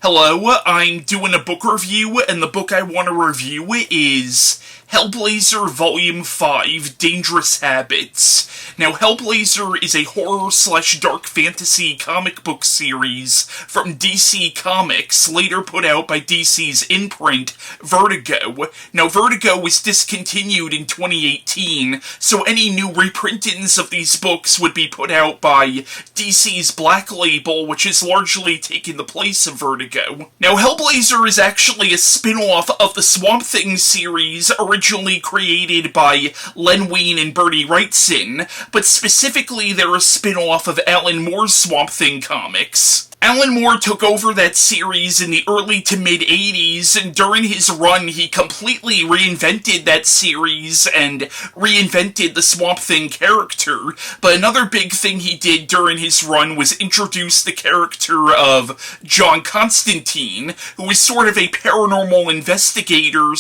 Hello, I'm doing a book review, and the book I want to review is Hellblazer Volume 5, Dangerous Habits. Now, Hellblazer is a horror/dark fantasy comic book series from DC Comics, later put out by DC's imprint, Vertigo. Now, Vertigo was discontinued in 2018, so any new reprintings of these books would be put out by DC's Black Label, which has largely taken the place of Vertigo. Now, Hellblazer is actually a spin-off of the Swamp Thing series, originally created by Len Wein and Bernie Wrightson, but specifically they're a spin-off of Alan Moore's Swamp Thing comics. Alan Moore took over that series in the early to mid-80s, and during his run he completely reinvented that series and reinvented the Swamp Thing character. But another big thing he did during his run was introduce the character of John Constantine, who was sort of a paranormal investigator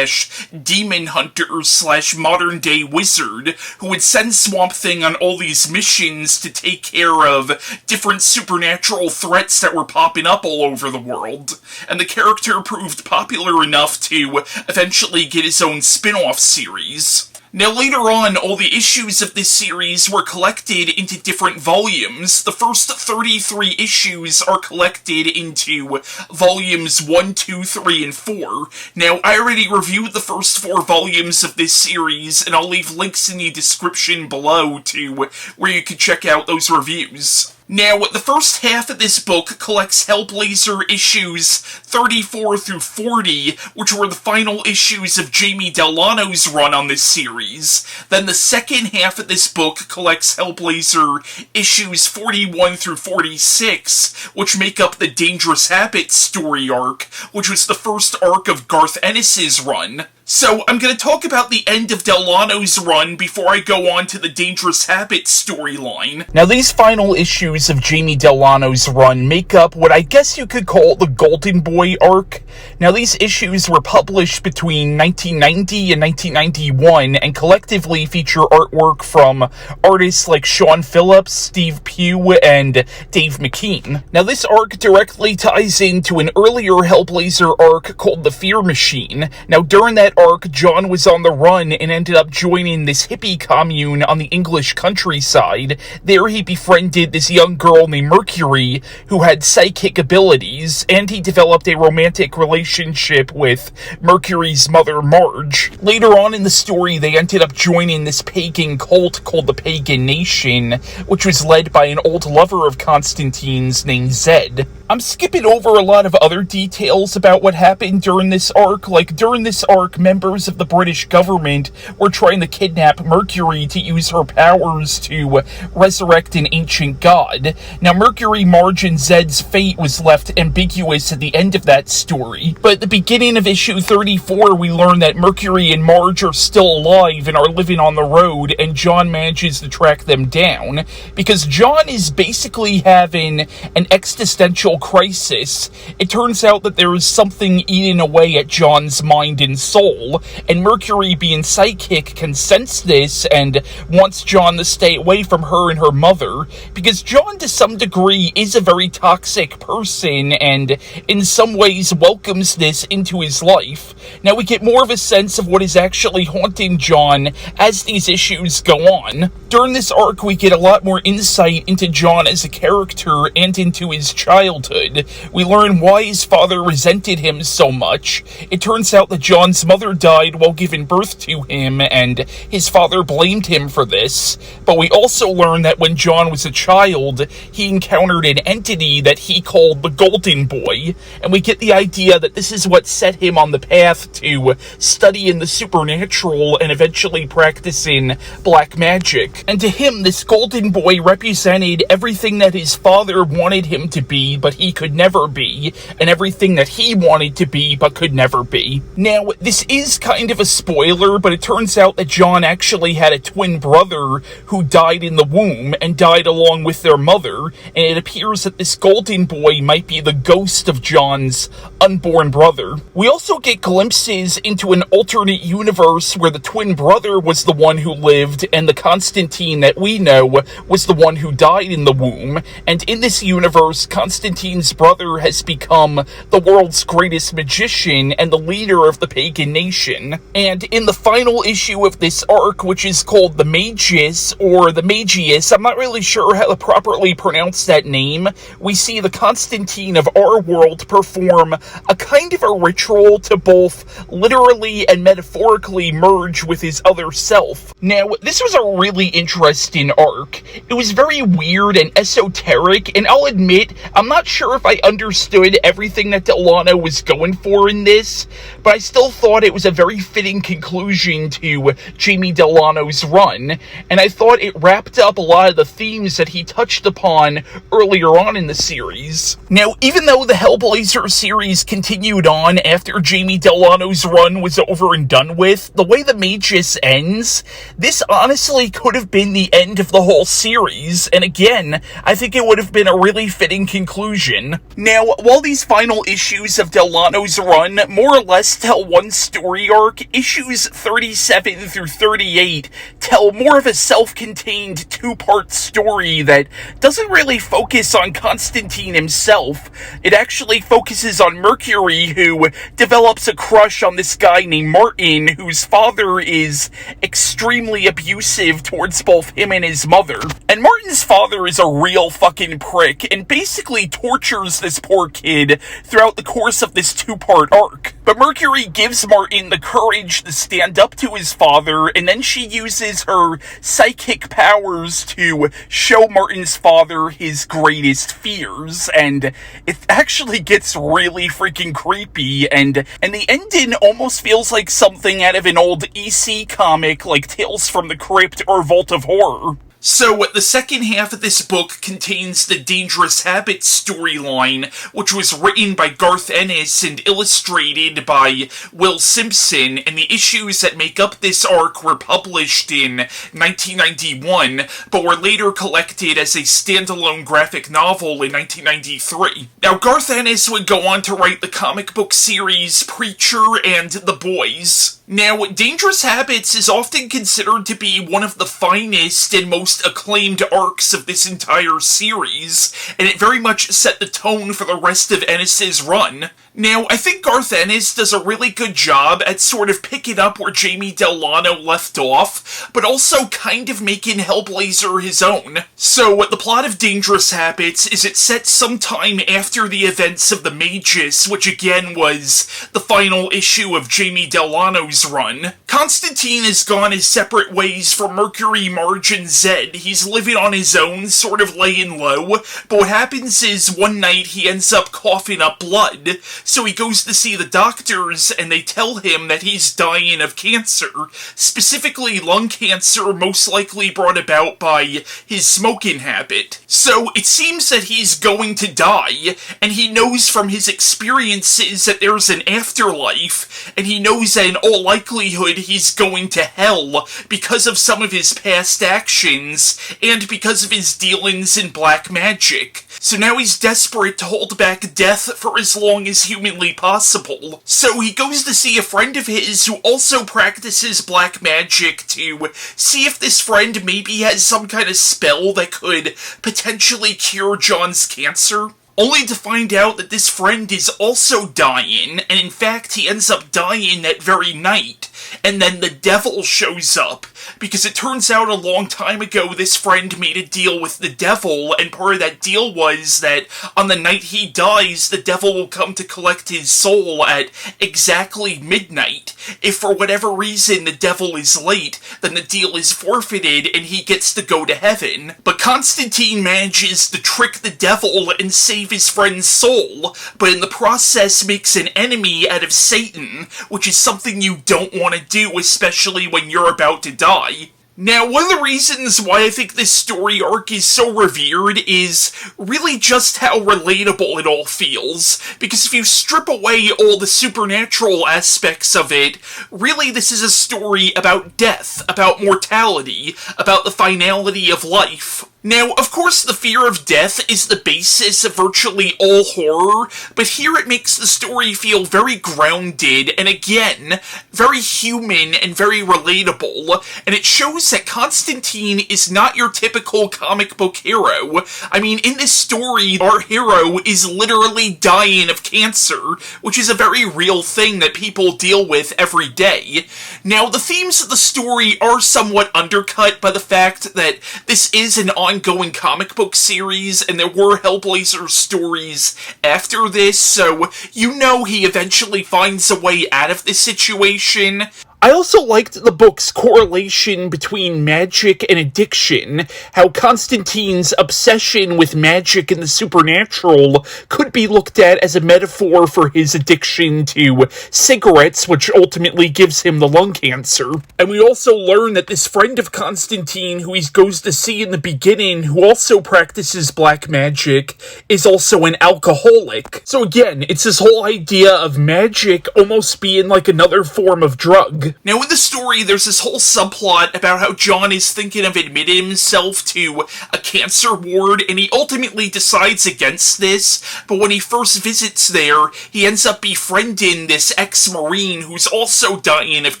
/ demon hunter / modern day wizard, who would send Swamp Thing on all these missions to take care of different supernatural threats that were popping up all over the world, and the character proved popular enough to eventually get his own spin-off series. Now, later on, all the issues of this series were collected into different volumes. The first 33 issues are collected into volumes 1, 2, 3, and 4. Now, I already reviewed the first 4 volumes of this series, and I'll leave links in the description below to where you can check out those reviews. Now, the first half of this book collects Hellblazer issues 34 through 40, which were the final issues of Jamie Delano's run on this series. Then the second half of this book collects Hellblazer issues 41 through 46, which make up the Dangerous Habits story arc, which was the first arc of Garth Ennis' run. So, I'm going to talk about the end of Delano's run before I go on to the Dangerous Habits storyline. Now, these final issues of Jamie Delano's run make up what I guess you could call the Golden Boy arc. Now, these issues were published between 1990 and 1991, and collectively feature artwork from artists like Sean Phillips, Steve Pugh, and Dave McKean. Now, this arc directly ties into an earlier Hellblazer arc called The Fear Machine. Now, during that arc, John was on the run and ended up joining this hippie commune on the English countryside. There he befriended this young girl named Mercury, who had psychic abilities, and he developed a romantic relationship with Mercury's mother, Marge. Later on in the story, they ended up joining this pagan cult called the Pagan Nation, which was led by an old lover of Constantine's named Zed. I'm skipping over a lot of other details about what happened during this arc. Like, during this arc, members of the British government were trying to kidnap Mercury to use her powers to resurrect an ancient god. Now, Mercury, Marge, and Zed's fate was left ambiguous at the end of that story. But at the beginning of issue 34, we learn that Mercury and Marge are still alive and are living on the road, and John manages to track them down, because John is basically having an existential crisis. It turns out that there is something eating away at John's mind and soul, and Mercury, being psychic, can sense this and wants John to stay away from her and her mother, because John, to some degree, is a very toxic person and in some ways welcomes this into his life. Now, we get more of a sense of what is actually haunting John as these issues go on. During this arc, we get a lot more insight into John as a character and into his childhood. We learn why his father resented him so much. It turns out that John's mother died while giving birth to him, and his father blamed him for this. But we also learn that when John was a child, he encountered an entity that he called the Golden Boy, and we get the idea that this is what set him on the path to studying the supernatural and eventually practicing black magic. And to him, this Golden Boy represented everything that his father wanted him to be, but he could never be, and everything that he wanted to be, but could never be. Now, this is kind of a spoiler, but it turns out that John actually had a twin brother who died in the womb, and died along with their mother, and it appears that this Golden Boy might be the ghost of John's unborn brother. We also get glimpses into an alternate universe where the twin brother was the one who lived, and the Constantine that we know was the one who died in the womb, and in this universe, Constantine Constantine's brother has become the world's greatest magician and the leader of the pagan nation. And in the final issue of this arc, which is called the Magus, or the Magius, I'm not really sure how to properly pronounce that name, we see the Constantine of our world perform a kind of a ritual to both literally and metaphorically merge with his other self. Now, this was a really interesting arc. It was very weird and esoteric, and I'll admit, I'm not sure if I understood everything that Delano was going for in this, but I still thought it was a very fitting conclusion to Jamie Delano's run, and I thought it wrapped up a lot of the themes that he touched upon earlier on in the series. Now, even though the Hellblazer series continued on after Jamie Delano's run was over and done with, the way the Magus ends, this honestly could have been the end of the whole series, and again, I think it would have been a really fitting conclusion. Now, while these final issues of Delano's run more or less tell one story arc, issues 37 through 38 tell more of a self-contained two-part story that doesn't really focus on Constantine himself. It actually focuses on Mercury, who develops a crush on this guy named Martin, whose father is extremely abusive towards both him and his mother. And Martin's father is a real fucking prick, and basically tortures this poor kid throughout the course of this two-part arc. But Mercury gives Martin the courage to stand up to his father, and then she uses her psychic powers to show Martin's father his greatest fears, and it actually gets really freaking creepy, and the ending almost feels like something out of an old EC comic like Tales from the Crypt or Vault of Horror. So, the second half of this book contains the Dangerous Habits storyline, which was written by Garth Ennis and illustrated by Will Simpson, and the issues that make up this arc were published in 1991, but were later collected as a standalone graphic novel in 1993. Now, Garth Ennis would go on to write the comic book series Preacher and The Boys. Now, Dangerous Habits is often considered to be one of the finest and most acclaimed arcs of this entire series, and it very much set the tone for the rest of Ennis's run. Now, I think Garth Ennis does a really good job at sort of picking up where Jamie Delano left off, but also kind of making Hellblazer his own. So, the plot of Dangerous Habits is it's set sometime after the events of the Magus, which again was the final issue of Jamie Delano's run. Constantine has gone his separate ways from Mercury, Marge, and Zed. He's living on his own, sort of laying low, but what happens is one night he ends up coughing up blood. So he goes to see the doctors, and they tell him that he's dying of cancer, specifically lung cancer, most likely brought about by his smoking habit. So it seems that he's going to die, and he knows from his experiences that there's an afterlife, and he knows that in all likelihood he's going to hell because of some of his past actions, and because of his dealings in black magic. So now he's desperate to hold back death for as long as humanly possible. So he goes to see a friend of his who also practices black magic to see if this friend maybe has some kind of spell that could potentially cure John's cancer. Only to find out that this friend is also dying, and in fact he ends up dying that very night. And then the devil shows up, because it turns out a long time ago this friend made a deal with the devil, and part of that deal was that on the night he dies, the devil will come to collect his soul at exactly midnight. If for whatever reason the devil is late, then the deal is forfeited and he gets to go to heaven. But Constantine manages to trick the devil and save his friend's soul, but in the process makes an enemy out of Satan, which is something you don't want to do, especially when you're about to die. Now, one of the reasons why I think this story arc is so revered is really just how relatable it all feels, because if you strip away all the supernatural aspects of it, really this is a story about death, about mortality, about the finality of life. Now, of course, the fear of death is the basis of virtually all horror, but here it makes the story feel very grounded, and again, very human and very relatable, and it shows that Constantine is not your typical comic book hero. I mean, in this story, our hero is literally dying of cancer, which is a very real thing that people deal with every day. Now, the themes of the story are somewhat undercut by the fact that this is an ongoing comic book series, and there were Hellblazer stories after this, so you know he eventually finds a way out of this situation. I also liked the book's correlation between magic and addiction, how Constantine's obsession with magic and the supernatural could be looked at as a metaphor for his addiction to cigarettes, which ultimately gives him the lung cancer. And we also learn that this friend of Constantine, who he goes to see in the beginning, who also practices black magic, is also an alcoholic. So again, it's this whole idea of magic almost being like another form of drug. Now, in the story, there's this whole subplot about how John is thinking of admitting himself to a cancer ward, and he ultimately decides against this, but when he first visits there, he ends up befriending this ex-Marine who's also dying of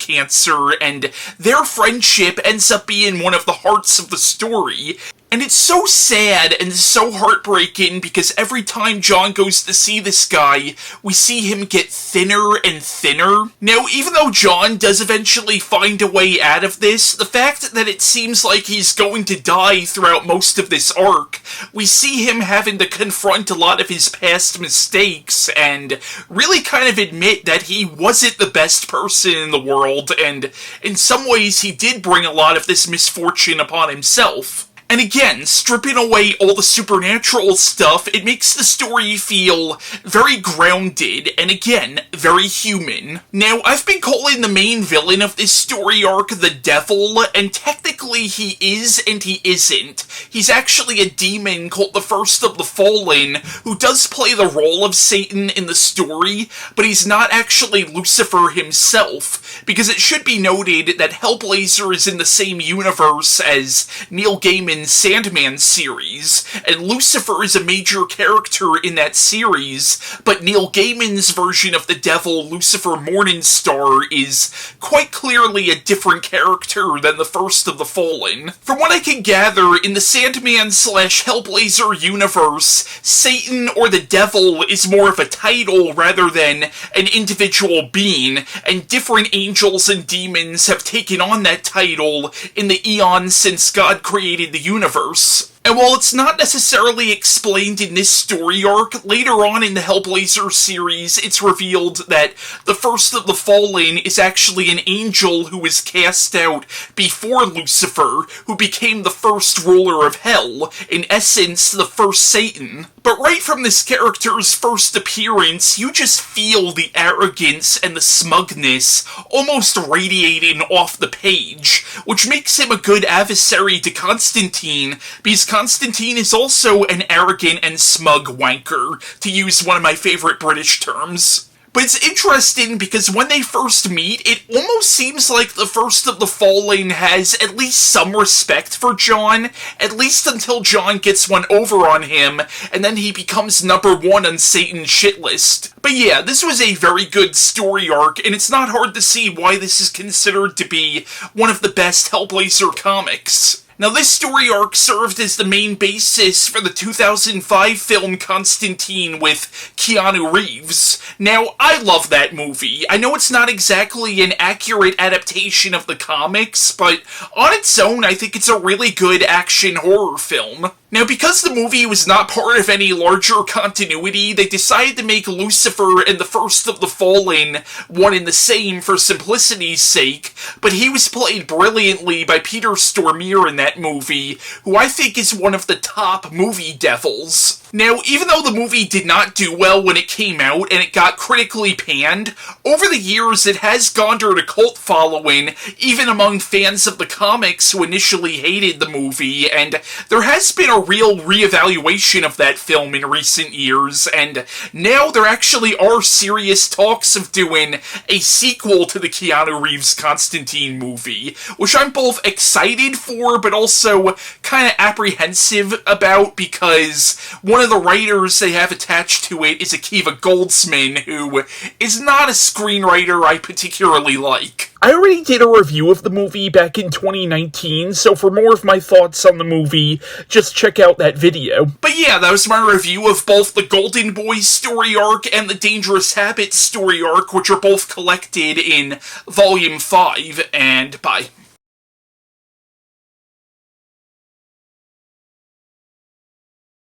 cancer, and their friendship ends up being one of the hearts of the story. And it's so sad and so heartbreaking because every time John goes to see this guy, we see him get thinner and thinner. Now, even though John does eventually find a way out of this, the fact that it seems like he's going to die throughout most of this arc, we see him having to confront a lot of his past mistakes and really kind of admit that he wasn't the best person in the world, and in some ways he did bring a lot of this misfortune upon himself. And again, stripping away all the supernatural stuff, it makes the story feel very grounded, and again, very human. Now, I've been calling the main villain of this story arc the Devil, and technically he is and he isn't. He's actually a demon called the First of the Fallen, who does play the role of Satan in the story, but he's not actually Lucifer himself, because it should be noted that Hellblazer is in the same universe as Neil Gaiman's Sandman series, and Lucifer is a major character in that series, but Neil Gaiman's version of the devil, Lucifer Morningstar, is quite clearly a different character than the First of the Fallen. From what I can gather, in the Sandman/Hellblazer universe, Satan or the devil is more of a title rather than an individual being, and different angels and demons have taken on that title in the eons since God created the universe. And while it's not necessarily explained in this story arc, later on in the Hellblazer series, it's revealed that the First of the Fallen is actually an angel who was cast out before Lucifer, who became the first ruler of Hell, in essence, the first Satan. But right from this character's first appearance, you just feel the arrogance and the smugness almost radiating off the page, which makes him a good adversary to Constantine, because Constantine is also an arrogant and smug wanker, to use one of my favorite British terms. But it's interesting because when they first meet, it almost seems like the First of the Fallen has at least some respect for John, at least until John gets one over on him, and then he becomes #1 on Satan's shit list. But yeah, this was a very good story arc, and it's not hard to see why this is considered to be one of the best Hellblazer comics. Now, this story arc served as the main basis for the 2005 film Constantine with Keanu Reeves. Now, I love that movie. I know it's not exactly an accurate adaptation of the comics, but on its own, I think it's a really good action horror film. Now, because the movie was not part of any larger continuity, they decided to make Lucifer and the First of the Fallen one and the same for simplicity's sake, but he was played brilliantly by Peter Stormare in that movie, who I think is one of the top movie devils. Now, even though the movie did not do well when it came out, and it got critically panned, over the years it has garnered a cult following, even among fans of the comics who initially hated the movie, and there has been a real reevaluation of that film in recent years, and now there actually are serious talks of doing a sequel to the Keanu Reeves Constantine movie, which I'm both excited for, but also kind of apprehensive about, because one of the writers they have attached to it is Akiva Goldsman, who is not a screenwriter I particularly like. I already did a review of the movie back in 2019, so for more of my thoughts on the movie, just check out that video. But yeah, that was my review of both the Golden Boys story arc and the Dangerous Habits story arc, which are both collected in Volume 5, and bye.